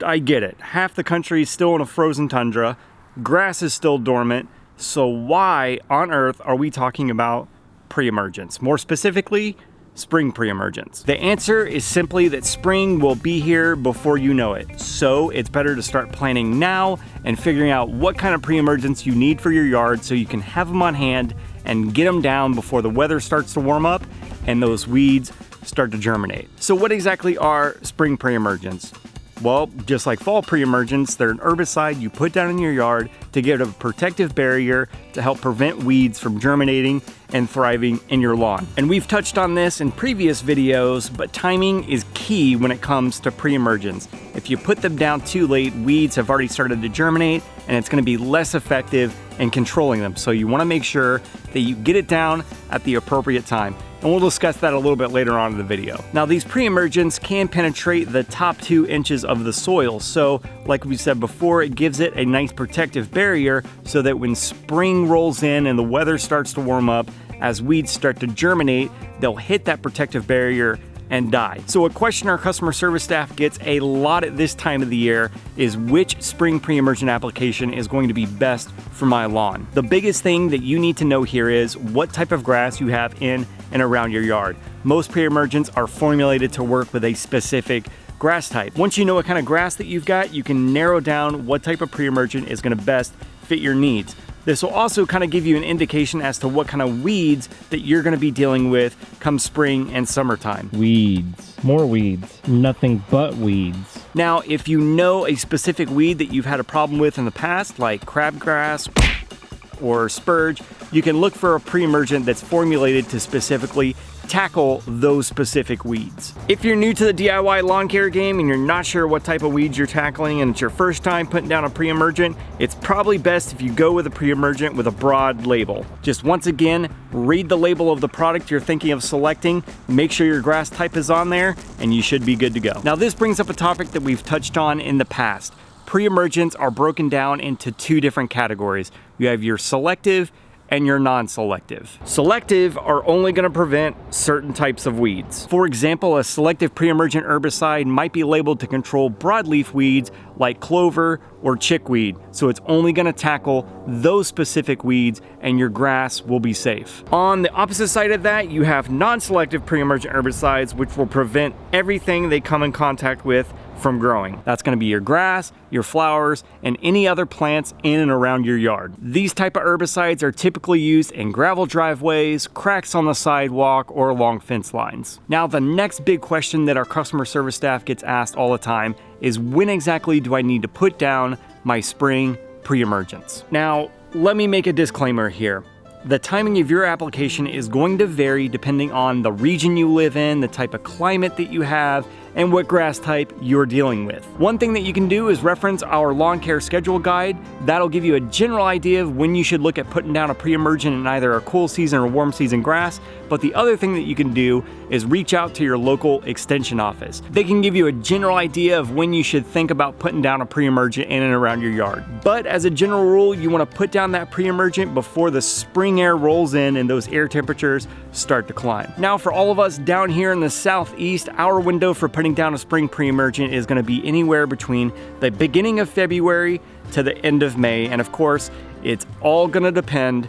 I get it. Half the country is still in a frozen tundra. Grass is still dormant. So why on earth are we talking about pre-emergence? More specifically, spring pre-emergence. The answer is simply that spring will be here before you know it. So it's better to start planning now and figuring out what kind of pre-emergence you need for your yard so you can have them on hand and get them down before the weather starts to warm up and those weeds start to germinate. So what exactly are spring pre-emergence? Well, just like fall pre-emergence, they're an herbicide you put down in your yard to give it a protective barrier to help prevent weeds from germinating and thriving in your lawn. And we've touched on this in previous videos, but timing is key when it comes to pre-emergence. If you put them down too late, weeds have already started to germinate and it's going to be less effective in controlling them. So you want to make sure that you get it down at the appropriate time. And we'll discuss that a little bit later on in the video. Now, these pre-emergence can penetrate the top 2 inches of the soil. So like we said before, it gives it a nice protective barrier so that when spring rolls in and the weather starts to warm up, as weeds start to germinate, they'll hit that protective barrier and die. So a question our customer service staff gets a lot at this time of the year is which spring pre-emergent application is going to be best for my lawn. The biggest thing that you need to know here is what type of grass you have in and around your yard. Most pre-emergents are formulated to work with a specific grass type. Once you know what kind of grass that you've got, you can narrow down what type of pre-emergent is going to best fit your needs. This will also kind of give you an indication as to what kind of weeds that you're going to be dealing with come spring and summertime. Weeds, more weeds, nothing but weeds. Now, if you know a specific weed that you've had a problem with in the past, like crabgrass or spurge, you can look for a pre-emergent that's formulated to specifically tackle those specific weeds. If you're new to the DIY lawn care game and you're not sure what type of weeds you're tackling and it's your first time putting down a pre-emergent, it's probably best if you go with a pre-emergent with a broad label. Just once again, read the label of the product you're thinking of selecting, make sure your grass type is on there, and you should be good to go. Now, this brings up a topic that we've touched on in the past. Pre-emergents are broken down into 2 different categories. You have your selective and your non-selective. Selective are only going to prevent certain types of weeds. For example, a selective pre-emergent herbicide might be labeled to control broadleaf weeds like clover or chickweed, so it's only going to tackle those specific weeds and your grass will be safe. On the opposite side of that, you have non-selective pre-emergent herbicides which will prevent everything they come in contact with from growing. That's going to be your grass, your flowers, and any other plants in and around your yard. These type of herbicides are typically used in gravel driveways, cracks on the sidewalk, or along fence lines. Now, the next big question that our customer service staff gets asked all the time is when exactly do I need to put down my spring pre-emergence? Now, let me make a disclaimer here. The timing of your application is going to vary depending on the region you live in, the type of climate that you have, and what grass type you're dealing with. One thing that you can do is reference our lawn care schedule guide. That'll give you a general idea of when you should look at putting down a pre-emergent in either a cool season or warm season grass. But the other thing that you can do is reach out to your local extension office. They can give you a general idea of when you should think about putting down a pre-emergent in and around your yard. But as a general rule, you want to put down that pre-emergent before the spring air rolls in and those air temperatures start to climb. Now, for all of us down here in the southeast, our window for putting down a spring pre-emergent is going to be anywhere between the beginning of February to the end of May, and of course, it's all going to depend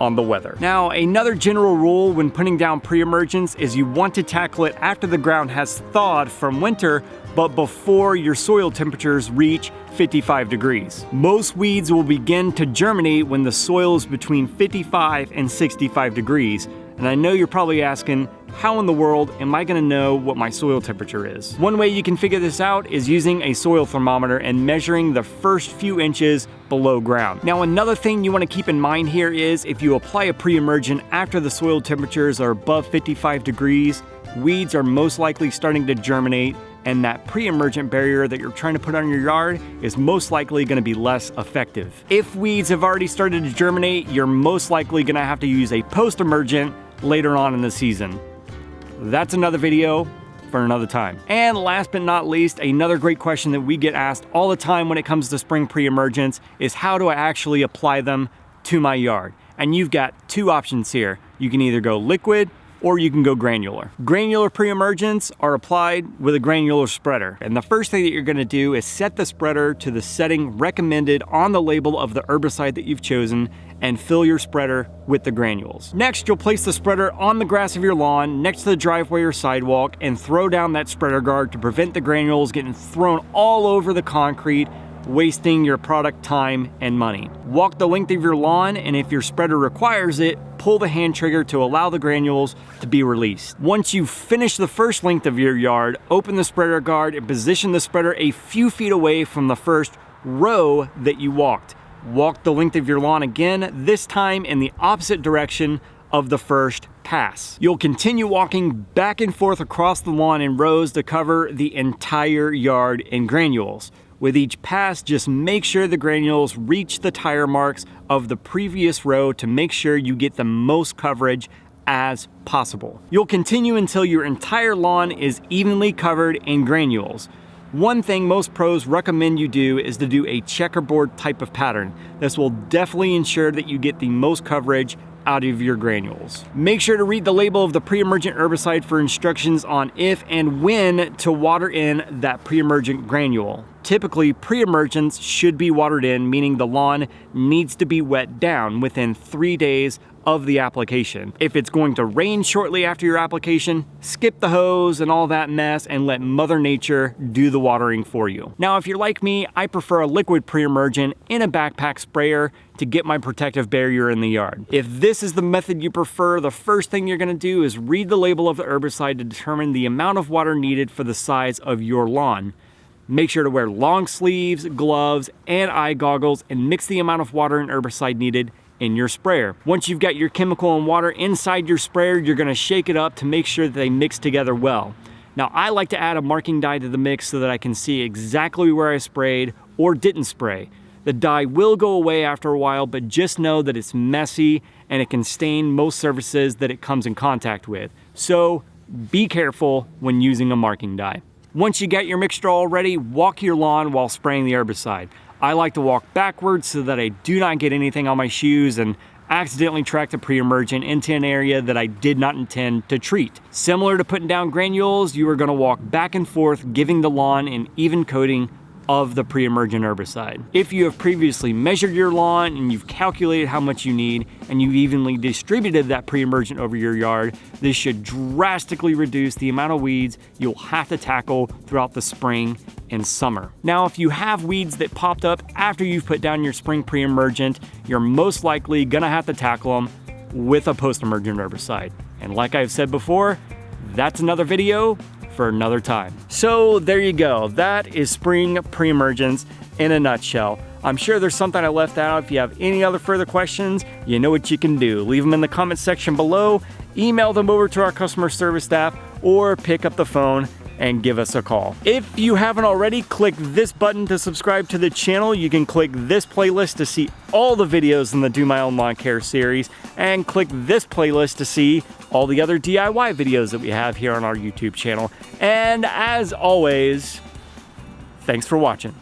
on the weather. Now, another general rule when putting down pre-emergence is you want to tackle it after the ground has thawed from winter, but before your soil temperatures reach 55 degrees. Most weeds will begin to germinate when the soil is between 55 and 65 degrees. And I know you're probably asking, how in the world am I going to know what my soil temperature is? One way you can figure this out is using a soil thermometer and measuring the first few inches below ground. Now, another thing you want to keep in mind here is if you apply a pre-emergent after the soil temperatures are above 55 degrees, weeds are most likely starting to germinate, and that pre-emergent barrier that you're trying to put on your yard is most likely going to be less effective. If weeds have already started to germinate, you're most likely going to have to use a post-emergent later on in the season. That's another video for another time. And last but not least, another great question that we get asked all the time when it comes to spring pre-emergents is how do I actually apply them to my yard? And you've got 2 options here. You can either go liquid or you can go granular. Granular pre-emergents are applied with a granular spreader. And the first thing that you're gonna do is set the spreader to the setting recommended on the label of the herbicide that you've chosen and fill your spreader with the granules. Next, you'll place the spreader on the grass of your lawn next to the driveway or sidewalk and throw down that spreader guard to prevent the granules getting thrown all over the concrete, wasting your product time and money. Walk the length of your lawn, and if your spreader requires it, pull the hand trigger to allow the granules to be released. Once you finish the first length of your yard, open the spreader guard and position the spreader a few feet away from the first row that you walked. Walk the length of your lawn again, this time in the opposite direction of the first pass. You'll continue walking back and forth across the lawn in rows to cover the entire yard in granules. With each pass, just make sure the granules reach the tire marks of the previous row to make sure you get the most coverage as possible. You'll continue until your entire lawn is evenly covered in granules. One thing most pros recommend you do is to do a checkerboard type of pattern. This will definitely ensure that you get the most coverage out of your granules. Make sure to read the label of the pre-emergent herbicide for instructions on if and when to water in that pre-emergent granule. Typically, pre-emergents should be watered in, meaning the lawn needs to be wet down within 3 days of the application. If it's going to rain shortly after your application, skip the hose and all that mess and let Mother Nature do the watering for you. Now, if you're like me, I prefer a liquid pre-emergent in a backpack sprayer to get my protective barrier in the yard. If this is the method you prefer, the first thing you're gonna do is read the label of the herbicide to determine the amount of water needed for the size of your lawn. Make sure to wear long sleeves, gloves, and eye goggles and mix the amount of water and herbicide needed in your sprayer. Once you've got your chemical and water inside your sprayer, you're gonna shake it up to make sure that they mix together well. Now, I like to add a marking dye to the mix so that I can see exactly where I sprayed or didn't spray. The dye will go away after a while, but just know that it's messy and it can stain most surfaces that it comes in contact with. So be careful when using a marking dye. Once you get your mixture all ready, walk your lawn while spraying the herbicide. I like to walk backwards so that I do not get anything on my shoes and accidentally track the pre-emergent into an area that I did not intend to treat. Similar to putting down granules, you are gonna walk back and forth, giving the lawn an even coating of the pre-emergent herbicide. If you have previously measured your lawn and you've calculated how much you need and you've evenly distributed that pre-emergent over your yard, this should drastically reduce the amount of weeds you'll have to tackle throughout the spring and summer. Now, if you have weeds that popped up after you've put down your spring pre-emergent, you're most likely gonna have to tackle them with a post-emergent herbicide. And like I've said before, that's another video for another time. So there you go. That is spring pre-emergence in a nutshell. I'm sure there's something I left out. If you have any other further questions, you know what you can do. Leave them in the comment section below, email them over to our customer service staff, or pick up the phone and give us a call. If you haven't already, click this button to subscribe to the channel. You can click this playlist to see all the videos in the Do My Own Lawn Care series, and click this playlist to see all the other DIY videos that we have here on our YouTube channel. And as always, thanks for watching.